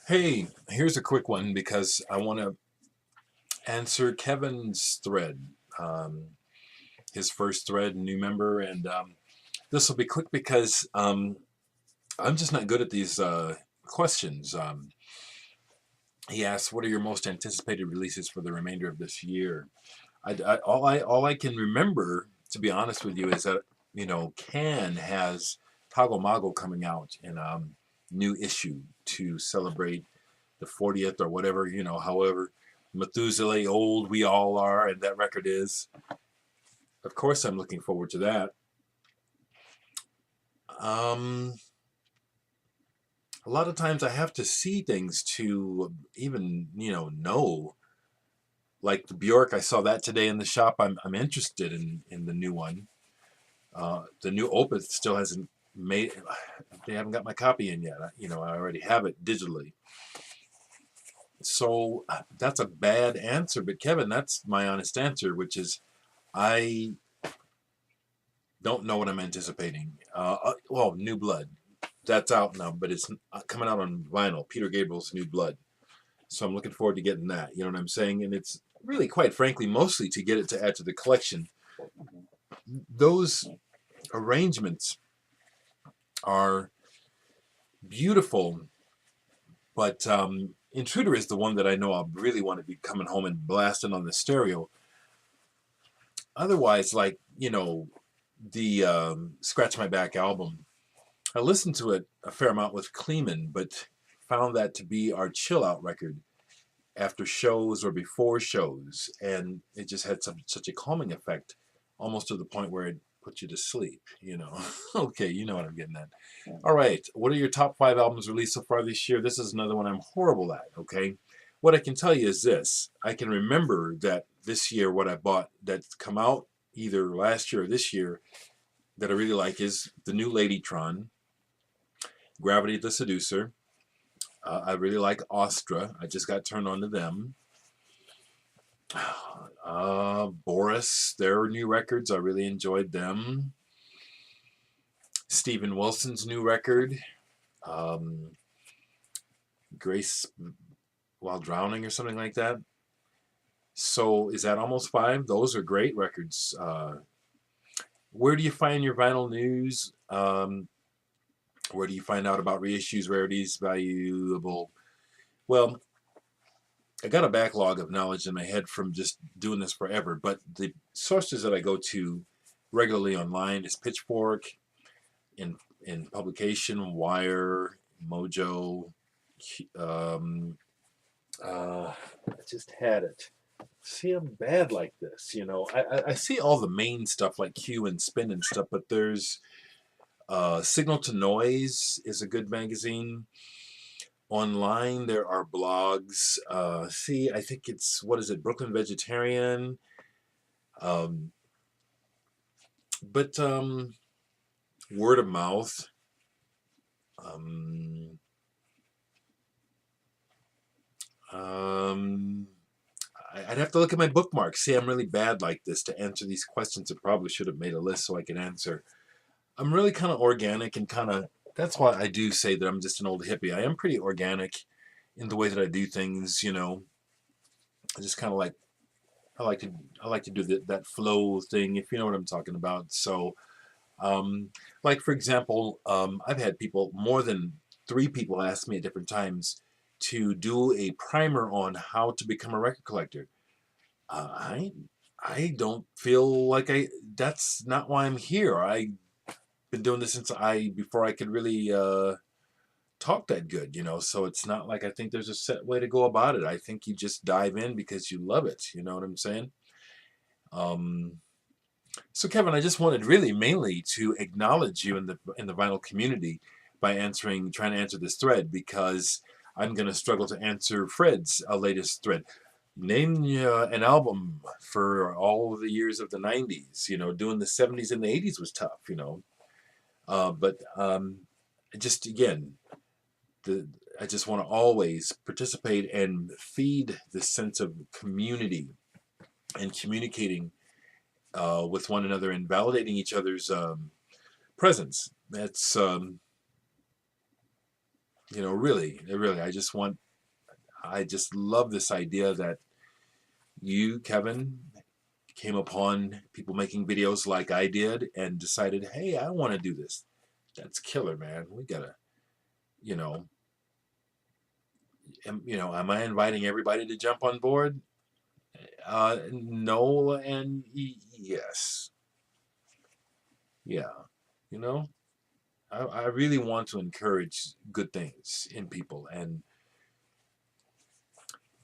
Hey, here's a quick one because I want to answer Kevin's thread, um, his first thread, new member, and this will be quick because I'm just not good at these questions. He asked, "What are your most anticipated releases for the remainder of this year?" All I can remember, to be honest with you, is that Can has Tago Mago coming out in new issue to celebrate the 40th or whatever, however Methuselah old we all are, and that record is. Of course, I'm looking forward to that. Um, a lot of times I have to see things to even, know. Like the Bjork, I saw that today in the shop. I'm interested in the new one. The new Opus still hasn't made. They haven't got my copy in yet. I already have it digitally. So that's a bad answer, but Kevin, that's my honest answer, which is I don't know what I'm anticipating. Well, New Blood, that's out now, but it's coming out on vinyl. Peter Gabriel's New Blood, so I'm looking forward to getting that. You know what I'm saying? And it's really, quite frankly, mostly to get it to add to the collection. Those arrangements are beautiful, but Intruder is the one that I know I really want to be coming home and blasting on the stereo. Otherwise, like the Scratch My Back album, I listened to it a fair amount with Kleeman, but found that to be our chill out record after shows or before shows, and it just had such a calming effect, almost to the point where it put you to sleep. Okay, you know what I'm getting at. All right, what are your top 5 albums released so far this year? This is another one I'm horrible at. Okay, what I can tell you is this: I can remember that this year what I bought that's come out either last year or this year that I really like is the new Ladytron, Gravity the Seducer. I really like Astra. I just got turned on to them. Boris, their new records, I really enjoyed them. Steven Wilson's new record, um, Grace While Drowning or something like that. So is that almost 5? Those are great records. Where do you find your vinyl news? Where do you find out about reissues, rarities, valuable? Well, I got a backlog of knowledge in my head from just doing this forever, but the sources that I go to regularly online is Pitchfork, in publication, Wire, Mojo. Um, I just had it. See, I'm bad like this. I see all the main stuff like Q and Spin and stuff, but there's Signal to Noise is a good magazine. Online, there are blogs. See, I think it's, what is it, Brooklyn Vegetarian. Um, but word of mouth. Um, um, I'd have to look at my bookmarks. See, I'm really bad like this to answer these questions. I probably should have made a list so I could answer. I'm really kind of organic and kind of, that's why I do say that I'm just an old hippie. I am pretty organic in the way that I do things. I just kind of like, I like to do that flow thing, if you know what I'm talking about. So, um, like for example, I've had people, more than 3 people, ask me at different times to do a primer on how to become a record collector. I don't feel like I. That's not why I'm here. I've been doing this since before I could really talk that good. So it's not like I think there's a set way to go about it. I think you just dive in because you love it. You know what I'm saying? Um, so Kevin, I just wanted really mainly to acknowledge you in the vinyl community by trying to answer this thread, because I'm going to struggle to answer Fred's latest thread. Name an album for all the years of the 90s. Doing the 70s and the 80s was tough. But just again, the I just want to always participate and feed the sense of community and communicating with one another and validating each other's presence. really, I just love this idea that you, Kevin, came upon people making videos like I did and decided, hey, I want to do this. That's killer, man. We gotta, you know, am I inviting everybody to jump on board? No, and yes, yeah. You know, I really want to encourage good things in people, and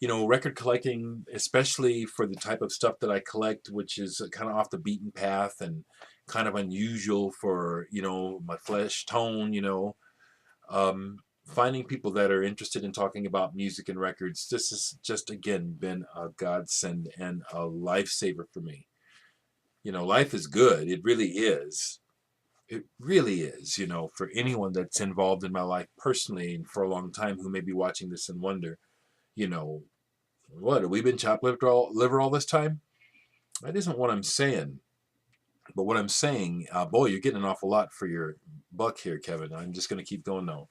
record collecting, especially for the type of stuff that I collect, which is kind of off the beaten path and kind of unusual for my flesh tone. Finding people that are interested in talking about music and records. This has just again been a godsend and a lifesaver for me. Life is good. It really is. It really is, for anyone that's involved in my life personally and for a long time who may be watching this and wonder, you know, what, have we been chopped liver all this time? That isn't what I'm saying. But what I'm saying, boy, you're getting an awful lot for your buck here, Kevin. I'm just going to keep going though.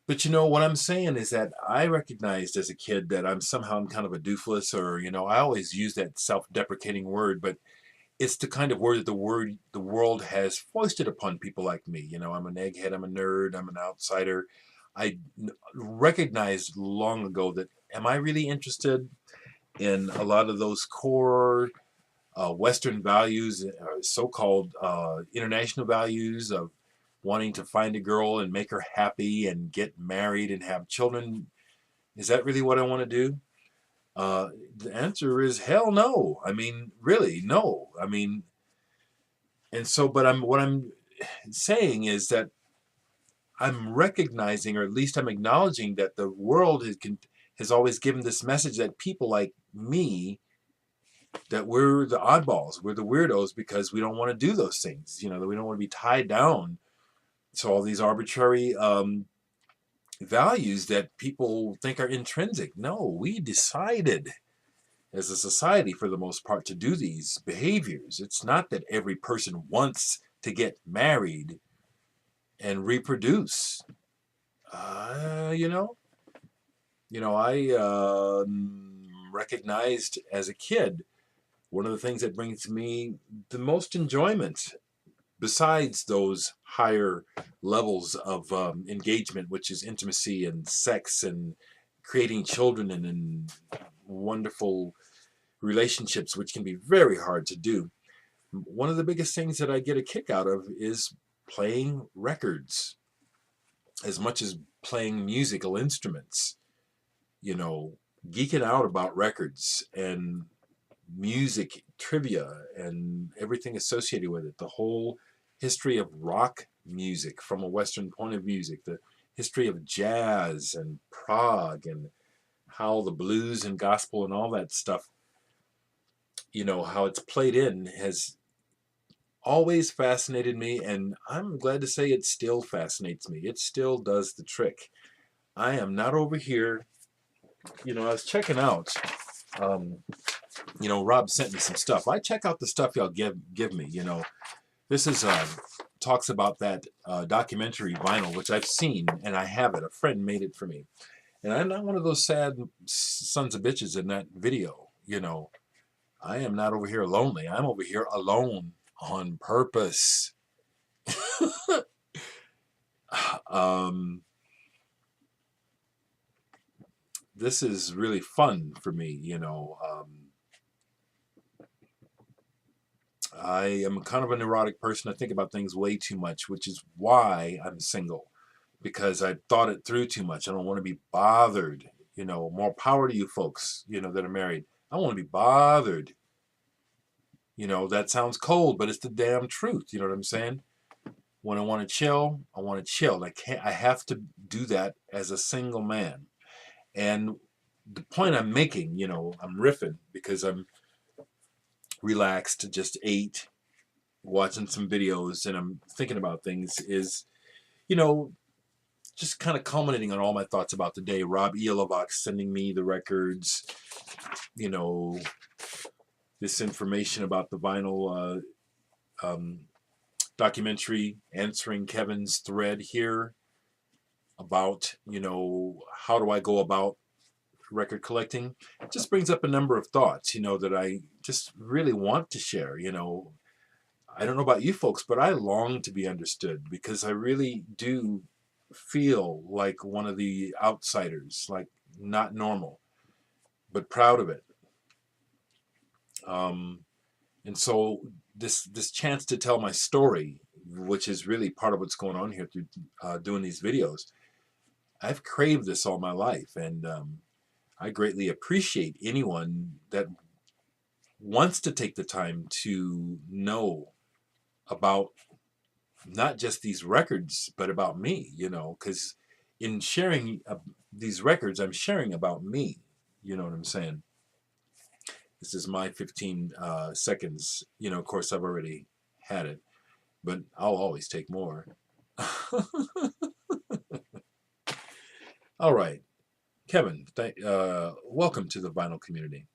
But what I'm saying is that I recognized as a kid that I'm kind of a doofus, or I always use that self-deprecating word, but it's the kind of word that the world has foisted upon people like me. I'm an egghead, I'm a nerd, I'm an outsider. I recognized long ago that am I really interested in a lot of those core Western values, so-called international values of wanting to find a girl and make her happy and get married and have children? Is that really what I want to do? The answer is hell no. I mean, really, no. I mean, and so, but what I'm saying is that I'm recognizing, or at least I'm acknowledging, that the world has always given this message that people like me, that we're the oddballs, we're the weirdos because we don't want to do those things, that we don't want to be tied down to all these arbitrary values that people think are intrinsic. No, we decided as a society for the most part to do these behaviors. It's not that every person wants to get married and reproduce. I recognized as a kid one of the things that brings me the most enjoyment, besides those higher levels of engagement, which is intimacy and sex and creating children and wonderful relationships, which can be very hard to do. One of the biggest things that I get a kick out of is playing records, as much as playing musical instruments. Geeking out about records and music trivia and everything associated with it. The whole history of rock music from a Western point of music, the history of jazz and prog, and how the blues and gospel and all that stuff, how it's played in, has always fascinated me, and I'm glad to say it still fascinates me. It still does the trick. I am not over here. I was checking out. Rob sent me some stuff. I check out the stuff y'all give me. This is talks about that documentary vinyl, which I've seen and I have it. A friend made it for me, and I'm not one of those sad sons of bitches in that video. I am not over here lonely. I'm over here alone on purpose. This is really fun for me. I am kind of a neurotic person. I think about things way too much, which is why I'm single, because I thought it through too much. I don't want to be bothered. More power to you folks, that are married. I want to be bothered. That sounds cold, but it's the damn truth. You know what I'm saying? When I want to chill, I want to chill. I have to do that as a single man. And the point I'm making, I'm riffing because I'm relaxed, just ate, watching some videos, and I'm thinking about things, is, just kind of culminating on all my thoughts about the day. Rob Elovac sending me the records, this information about the vinyl documentary, answering Kevin's thread here. about, how do I go about record collecting, it just brings up a number of thoughts, that I just really want to share. I don't know about you folks, but I long to be understood because I really do feel like one of the outsiders, like not normal, but proud of it. Um, and so this chance to tell my story, which is really part of what's going on here through doing these videos, I've craved this all my life, and I greatly appreciate anyone that wants to take the time to know about not just these records, but about me, because in sharing these records, I'm sharing about me. You know what I'm saying? This is my 15 seconds. Of course, I've already had it, but I'll always take more. All right, Kevin, welcome to the vinyl community.